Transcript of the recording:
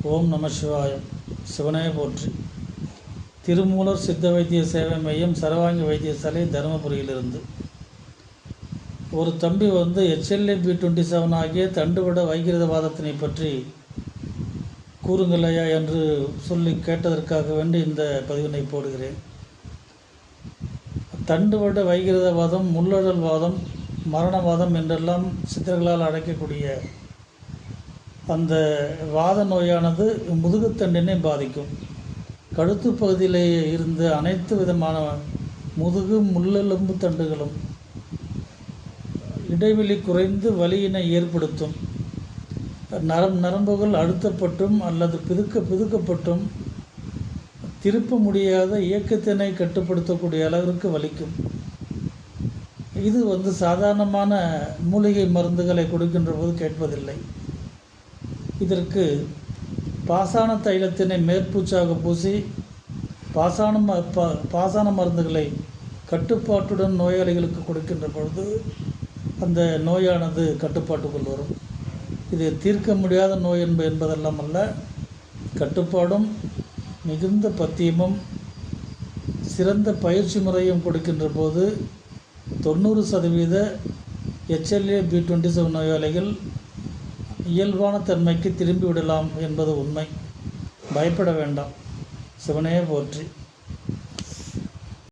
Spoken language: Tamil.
ஓம் நம சிவாயம். சிவனே போற்றி. திருமூலர் சித்த வைத்திய சேவை மையம், சரவாங்கி வைத்தியசாலை, தருமபுரியிலிருந்து. ஒரு தம்பி HLA-B27 ஆகிய தண்டுவட வைகிரதவாதத்தினை பற்றி கூறுங்களையா என்று சொல்லி கேட்டதற்காக வேண்டி இந்த பதிவினை போடுகிறேன். தண்டுவட வைகிரதவாதம், முள்ளழல் வாதம், மரணவாதம் என்றெல்லாம் சித்தர்களால் அழைக்கக்கூடிய அந்த வாத நோயானது முதுகுத்தண்டினை பாதிக்கும். கழுத்து பகுதியிலே இருந்த அனைத்து விதமான முதுகு முள்ளெலும்பு தண்டுகளும் இடைவெளி குறைந்து வலியினை ஏற்படுத்தும். நரம்புகள் அழுத்தப்பட்டும் அல்லது பிதுக்கப்பட்டும் திருப்ப முடியாத இயக்கத்தினை கட்டுப்படுத்தக்கூடிய அளவிற்கு வலிக்கும். இது சாதாரணமான மூலிகை மருந்துகளை கொடுக்கின்ற போது கேட்பதில்லை. இதற்கு பாசான தைலத்தினை மேற்பூச்சாக பூசி பாசான மருந்துகளை கட்டுப்பாட்டுடன் நோயாளிகளுக்கு கொடுக்கின்ற பொழுது அந்த நோயானது கட்டுப்பாட்டுக்குள் வரும். இது தீர்க்க முடியாத நோய் என்பதெல்லாம் அல்ல. கட்டுப்பாடும் மிகுந்த பத்தியமும் சிறந்த பயிற்சி முறையும் கொடுக்கின்ற போது 90% HLA-B27 நோயாளிகள் இயல்பான தன்மைக்கு திரும்பிவிடலாம் என்பது உண்மை. பயப்பட வேண்டாம். சிவனே போற்றி.